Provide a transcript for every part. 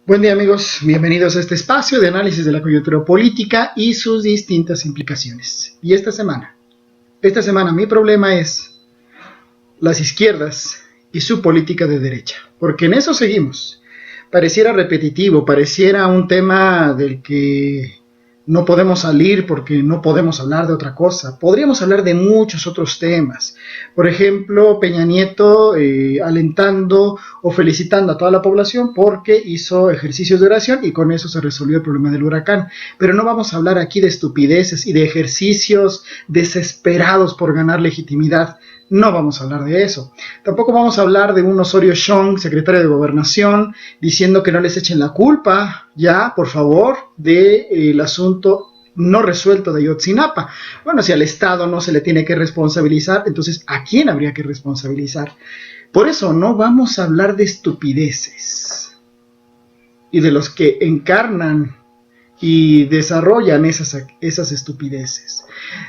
Buen día amigos, bienvenidos a este espacio de análisis de la coyuntura política y sus distintas implicaciones. Y esta semana mi problema es las izquierdas y su política de derecha, porque en eso seguimos. Pareciera repetitivo, pareciera un tema del que no podemos salir porque no podemos hablar de otra cosa. Podríamos hablar de muchos otros temas. Por ejemplo, Peña Nieto alentando o felicitando a toda la población porque hizo ejercicios de oración y con eso se resolvió el problema del huracán. Pero no vamos a hablar aquí de estupideces y de ejercicios desesperados por ganar legitimidad. No vamos a hablar de eso. Tampoco vamos a hablar de un Osorio Chong, secretario de Gobernación, diciendo que no les echen la culpa, ya, por favor, del asunto no resuelto de Ayotzinapa. Bueno, si al Estado no se le tiene que responsabilizar, entonces, ¿a quién habría que responsabilizar? Por eso no vamos a hablar de estupideces y de los que encarnan y desarrollan esas estupideces.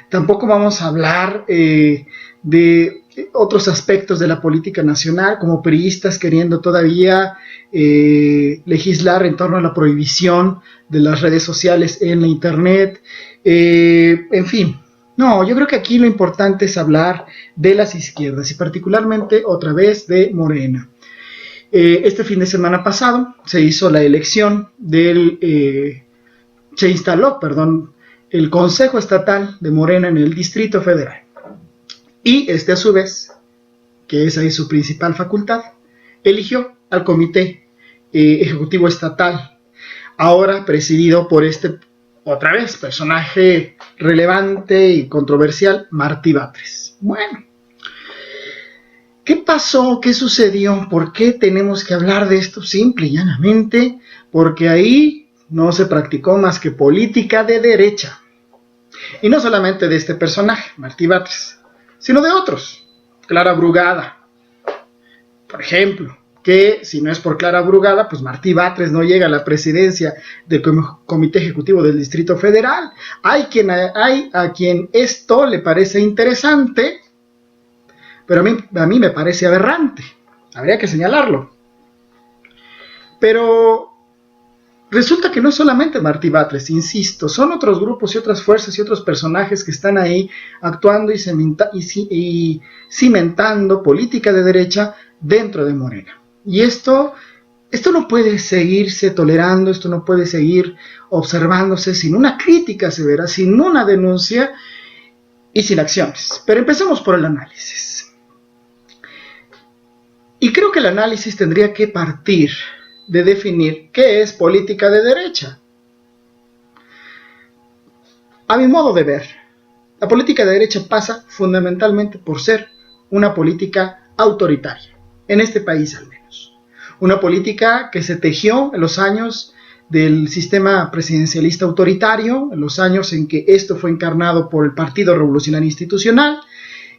Tampoco vamos a hablar de otros aspectos de la política nacional, como priistas queriendo todavía legislar en torno a la prohibición de las redes sociales en la internet, en fin. No, yo creo que aquí lo importante es hablar de las izquierdas y particularmente otra vez de Morena. Este fin de semana pasado se hizo la elección se instaló el Consejo Estatal de Morena en el Distrito Federal. Y a su vez, que esa es su principal facultad, eligió al Comité Ejecutivo Estatal, ahora presidido por otra vez, personaje relevante y controversial, Martí Batres. Bueno, ¿qué pasó? ¿Qué sucedió? ¿Por qué tenemos que hablar de esto? Simple y llanamente, porque ahí no se practicó más que política de derecha. Y no solamente de este personaje, Martí Batres, sino de otros. Clara Brugada, por ejemplo, que si no es por Clara Brugada, pues Martí Batres no llega a la presidencia del Comité Ejecutivo del Distrito Federal. Hay a quien esto le parece interesante, pero a mí me parece aberrante. Habría que señalarlo. Pero resulta que no es solamente Martí Batres, insisto, son otros grupos y otras fuerzas y otros personajes que están ahí actuando y cimentando política de derecha dentro de Morena. Y esto no puede seguirse tolerando, esto no puede seguir observándose sin una crítica severa, sin una denuncia y sin acciones. Pero empecemos por el análisis. Y creo que el análisis tendría que partir de definir qué es política de derecha. A mi modo de ver, la política de derecha pasa fundamentalmente por ser una política autoritaria, en este país al menos. Una política que se tejió en los años del sistema presidencialista autoritario, en los años en que esto fue encarnado por el Partido Revolucionario Institucional,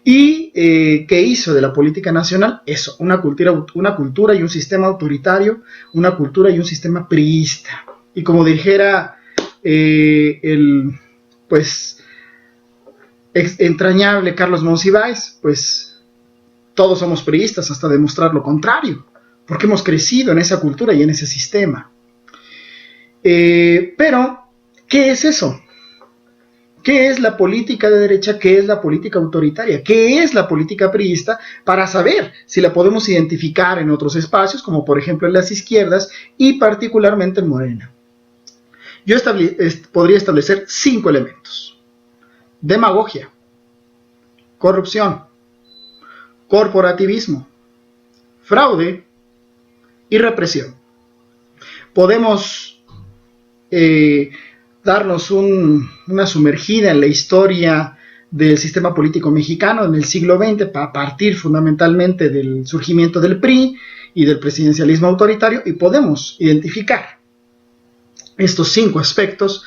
y que hizo de la política nacional eso, una cultura y un sistema autoritario, una cultura y un sistema priista. Y como dijera entrañable Carlos Monsiváis, pues todos somos priistas hasta demostrar lo contrario, porque hemos crecido en esa cultura y en ese sistema. Pero, ¿qué es eso? ¿Qué es la política de derecha? ¿Qué es la política autoritaria? ¿Qué es la política priista? Para saber si la podemos identificar en otros espacios, como por ejemplo en las izquierdas y particularmente en Morena. Yo podría establecer 5 elementos. Demagogia, corrupción, corporativismo, fraude y represión. Podemos darnos una sumergida en la historia del sistema político mexicano en el siglo XX, para partir fundamentalmente del surgimiento del PRI y del presidencialismo autoritario, y podemos identificar estos 5 aspectos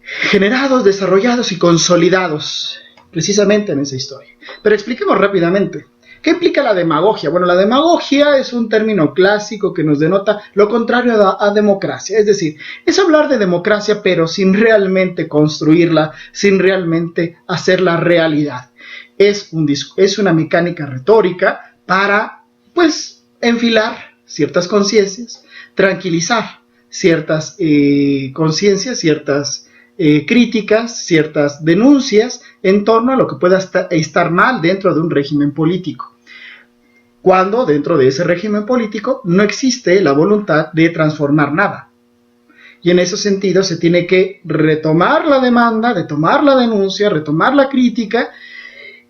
generados, desarrollados y consolidados precisamente en esa historia. Pero expliquemos rápidamente. ¿Qué implica la demagogia? Bueno, la demagogia es un término clásico que nos denota lo contrario a democracia. Es decir, es hablar de democracia, pero sin realmente construirla, sin realmente hacerla realidad. Es una mecánica retórica para, enfilar ciertas conciencias, tranquilizar ciertas conciencias, ciertas críticas, ciertas denuncias en torno a lo que pueda estar mal dentro de un régimen político, cuando dentro de ese régimen político no existe la voluntad de transformar nada. Y en ese sentido se tiene que retomar la demanda, de tomar la denuncia, retomar la crítica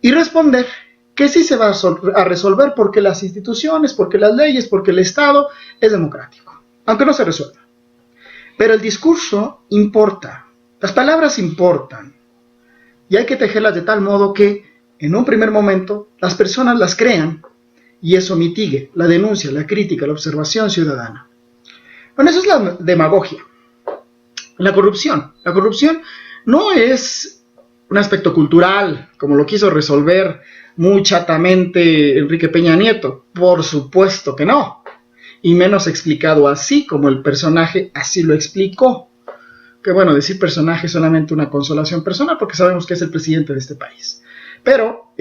y responder que sí se va a resolver porque las instituciones, porque las leyes, porque el Estado es democrático, aunque no se resuelva. Pero el discurso importa, las palabras importan, y hay que tejerlas de tal modo que en un primer momento las personas las crean y eso mitigue la denuncia, la crítica, la observación ciudadana. Bueno, eso es la demagogia. La corrupción no es un aspecto cultural, como lo quiso resolver muy chatamente Enrique Peña Nieto. Por supuesto que no, y menos explicado así, como el personaje así lo explicó. Que bueno, decir personaje es solamente una consolación personal, porque sabemos que es el presidente de este país. Pero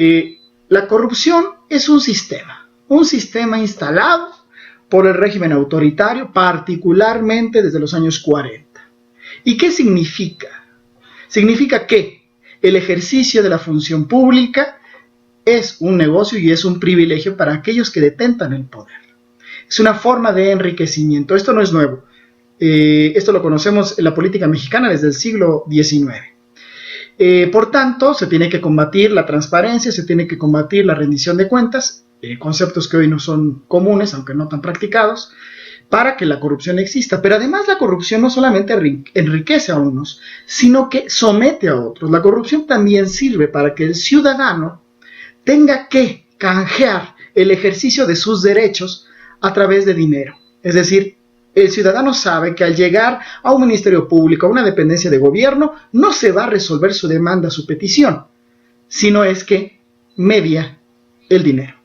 la corrupción es un sistema instalado por el régimen autoritario, particularmente desde los años 40. ¿Y qué significa? Significa que el ejercicio de la función pública es un negocio y es un privilegio para aquellos que detentan el poder. Es una forma de enriquecimiento. Esto no es nuevo. Esto lo conocemos en la política mexicana desde el siglo XIX. Por tanto, se tiene que combatir la transparencia, se tiene que combatir la rendición de cuentas, conceptos que hoy no son comunes, aunque no tan practicados, para que la corrupción exista. Pero además la corrupción no solamente enriquece a unos, sino que somete a otros. La corrupción también sirve para que el ciudadano tenga que canjear el ejercicio de sus derechos a través de dinero. Es decir, el ciudadano sabe que al llegar a un ministerio público, a una dependencia de gobierno, no se va a resolver su demanda, su petición, sino es que media el dinero.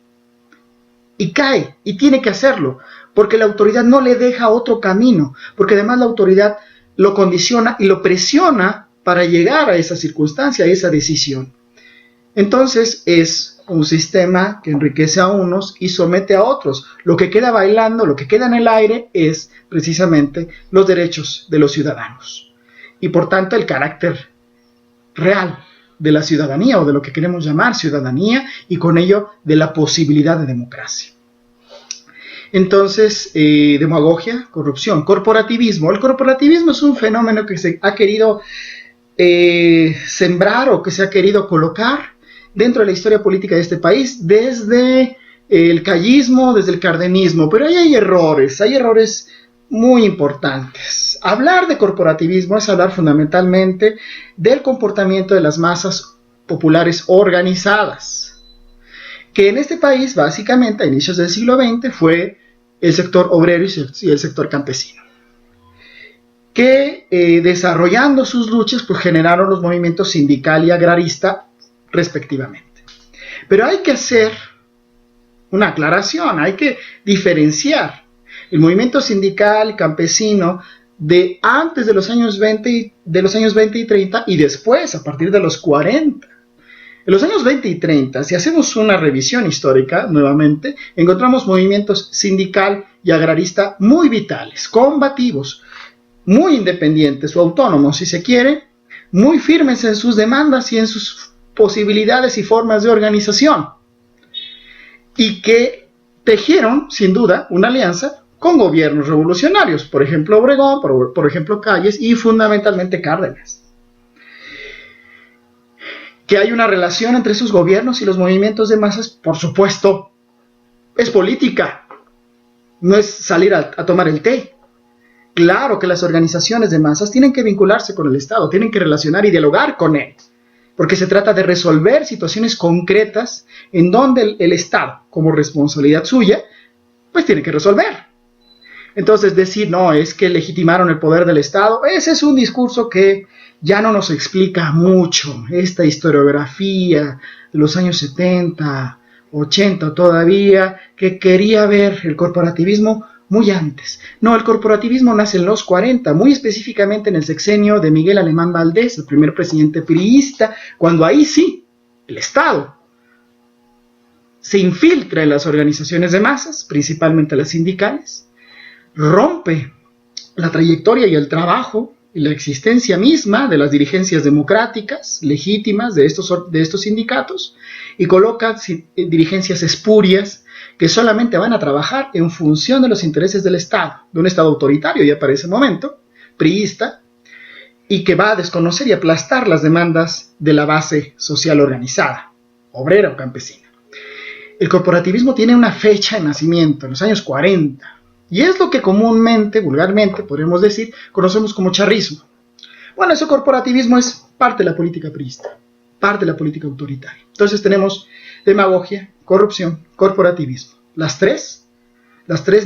Y cae, y tiene que hacerlo, porque la autoridad no le deja otro camino, porque además la autoridad lo condiciona y lo presiona para llegar a esa circunstancia, a esa decisión. Entonces es un sistema que enriquece a unos y somete a otros. Lo que queda bailando, lo que queda en el aire es precisamente los derechos de los ciudadanos. Y por tanto el carácter real de la ciudadanía o de lo que queremos llamar ciudadanía y con ello de la posibilidad de democracia. Entonces, demagogia, corrupción, corporativismo. El corporativismo es un fenómeno que se ha querido sembrar o que se ha querido colocar dentro de la historia política de este país desde el callismo, desde el cardenismo, pero ahí hay errores muy importantes. Hablar de corporativismo es hablar fundamentalmente del comportamiento de las masas populares organizadas, que en este país básicamente a inicios del siglo XX fue el sector obrero y el sector campesino, que desarrollando sus luchas pues generaron los movimientos sindical y agrarista respectivamente. Pero hay que hacer una aclaración, hay que diferenciar el movimiento sindical campesino de antes de los años 20 y 30 y después a partir de los 40. En los años 20 y 30, si hacemos una revisión histórica nuevamente, encontramos movimientos sindical y agrarista muy vitales, combativos, muy independientes o autónomos si se quiere, muy firmes en sus demandas y en sus posibilidades y formas de organización, y que tejieron sin duda una alianza con gobiernos revolucionarios, por ejemplo Obregón, por ejemplo Calles y fundamentalmente Cárdenas. Que hay una relación entre esos gobiernos y los movimientos de masas, por supuesto, es política, no es salir a tomar el té. Claro que las organizaciones de masas tienen que vincularse con el Estado, tienen que relacionar y dialogar con él, porque se trata de resolver situaciones concretas en donde el Estado, como responsabilidad suya, pues tiene que resolver. Entonces decir, no, es que legitimaron el poder del Estado, ese es un discurso que ya no nos explica mucho, esta historiografía de los años 70, 80 todavía, que quería ver el corporativismo muy antes. No, el corporativismo nace en los 40, muy específicamente en el sexenio de Miguel Alemán Valdés, el primer presidente priista, cuando ahí sí, el Estado se infiltra en las organizaciones de masas, principalmente las sindicales, rompe la trayectoria y el trabajo y la existencia misma de las dirigencias democráticas, legítimas de estos sindicatos, y coloca dirigencias espurias que solamente van a trabajar en función de los intereses del Estado, de un Estado autoritario ya para ese momento, priista, y que va a desconocer y aplastar las demandas de la base social organizada, obrera o campesina. El corporativismo tiene una fecha de nacimiento, en los años 40, y es lo que comúnmente, vulgarmente, podríamos decir, conocemos como charrismo. Bueno, ese corporativismo es parte de la política priista, parte de la política autoritaria. Entonces tenemos demagogia, corrupción, corporativismo. Las tres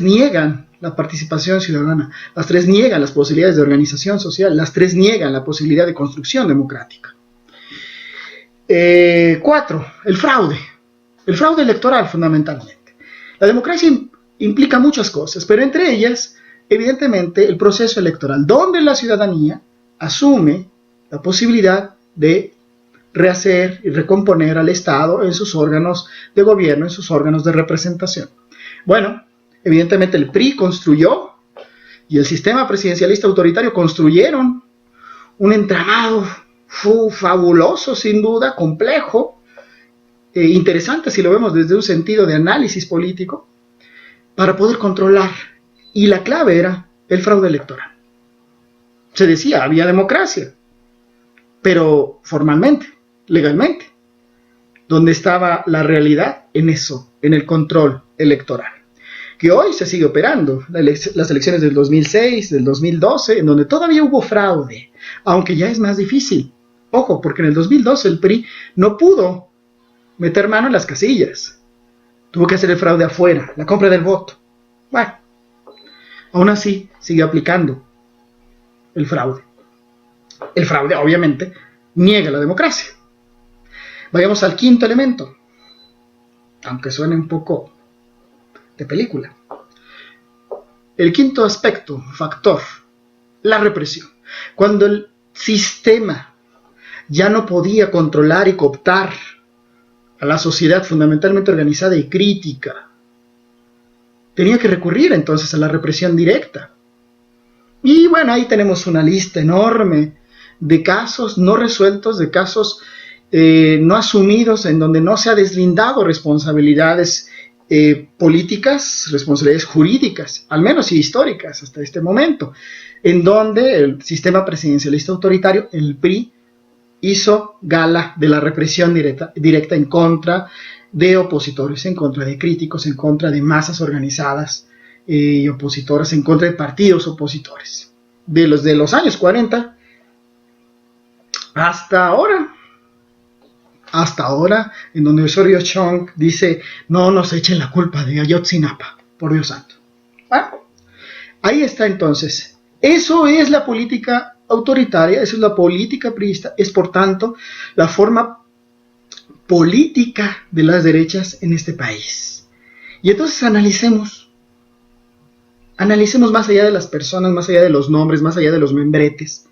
niegan la participación ciudadana, las tres niegan las posibilidades de organización social, las tres niegan la posibilidad de construcción democrática. 4. El fraude electoral fundamentalmente. La democracia implica muchas cosas, pero entre ellas, evidentemente, el proceso electoral, donde la ciudadanía asume la posibilidad de rehacer y recomponer al Estado en sus órganos de gobierno, en sus órganos de representación. Bueno, evidentemente el PRI construyó y el sistema presidencialista autoritario construyeron un entramado fabuloso, sin duda, complejo, interesante si lo vemos desde un sentido de análisis político, para poder controlar. Y la clave era el fraude electoral. Se decía, había democracia, pero formalmente, legalmente, ¿dónde estaba la realidad? En eso, en el control electoral, que hoy se sigue operando. Las elecciones del 2006, del 2012, en donde todavía hubo fraude, aunque ya es más difícil. Ojo, porque en el 2012 el PRI no pudo meter mano en las casillas. Tuvo que hacer el fraude afuera, la compra del voto. Bueno, aún así sigue aplicando el fraude. El fraude, obviamente, niega la democracia. Vayamos al quinto elemento, aunque suene un poco de película. El quinto aspecto, factor, la represión. Cuando el sistema ya no podía controlar y cooptar a la sociedad fundamentalmente organizada y crítica, tenía que recurrir entonces a la represión directa. Y bueno, ahí tenemos una lista enorme de casos no resueltos, de casos no asumidos, en donde no se ha deslindado responsabilidades políticas, responsabilidades jurídicas, al menos y históricas hasta este momento, en donde el sistema presidencialista autoritario, el PRI, hizo gala de la represión directa en contra de opositores, en contra de críticos, en contra de masas organizadas y opositoras, en contra de partidos opositores. De los años 40 hasta ahora, en donde Osorio Chong dice, no nos echen la culpa de Ayotzinapa, por Dios santo. Bueno, ahí está entonces. Eso es la política autoritaria, eso es la política priista, es por tanto la forma política de las derechas en este país. Y entonces analicemos más allá de las personas, más allá de los nombres, más allá de los membretes,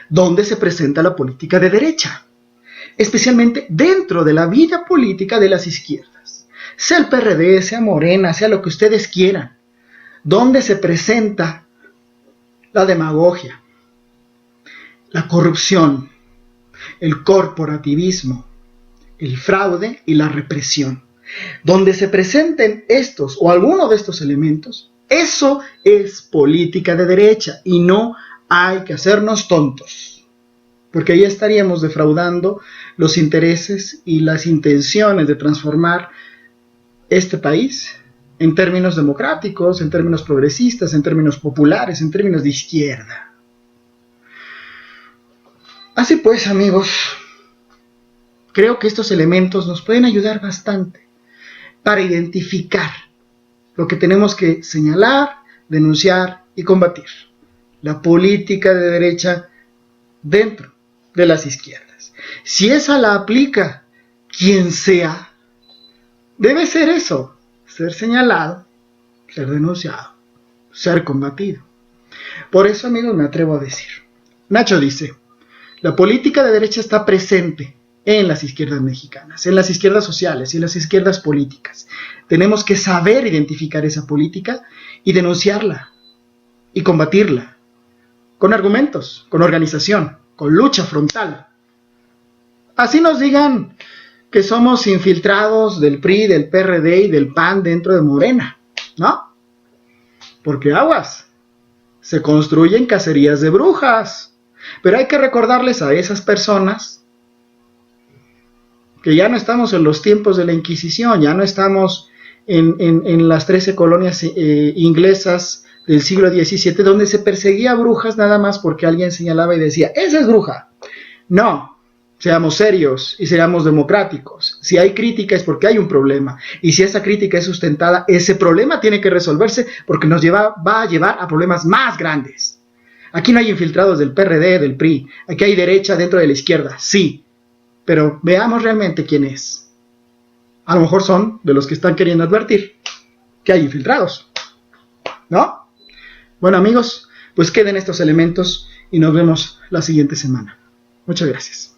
dónde se presenta la política de derecha, especialmente dentro de la vida política de las izquierdas, sea el PRD, sea Morena, sea lo que ustedes quieran, dónde se presenta la demagogia, la corrupción, el corporativismo, el fraude y la represión. Donde se presenten estos o alguno de estos elementos, eso es política de derecha y no hay que hacernos tontos, porque ahí estaríamos defraudando los intereses y las intenciones de transformar este país en términos democráticos, en términos progresistas, en términos populares, en términos de izquierda. Así pues, amigos, creo que estos elementos nos pueden ayudar bastante para identificar lo que tenemos que señalar, denunciar y combatir. La política de derecha dentro de las izquierdas. Si esa la aplica quien sea, debe ser eso, ser señalado, ser denunciado, ser combatido. Por eso, amigos, me atrevo a decir. Nacho dice, la política de derecha está presente en las izquierdas mexicanas, en las izquierdas sociales y en las izquierdas políticas. Tenemos que saber identificar esa política y denunciarla y combatirla con argumentos, con organización, con lucha frontal. Así nos digan que somos infiltrados del PRI, del PRD y del PAN dentro de Morena, ¿no? Porque aguas, se construyen cacerías de brujas, pero hay que recordarles a esas personas que ya no estamos en los tiempos de la Inquisición, ya no estamos en las 13 colonias inglesas del siglo XVII, donde se perseguía a brujas nada más porque alguien señalaba y decía, ¡esa es bruja! No, seamos serios y seamos democráticos. Si hay crítica es porque hay un problema, y si esa crítica es sustentada, ese problema tiene que resolverse porque nos va a llevar a problemas más grandes. Aquí no hay infiltrados del PRD, del PRI, aquí hay derecha dentro de la izquierda, sí, pero veamos realmente quién es. A lo mejor son de los que están queriendo advertir que hay infiltrados, ¿no? Bueno, amigos, pues queden estos elementos y nos vemos la siguiente semana. Muchas gracias.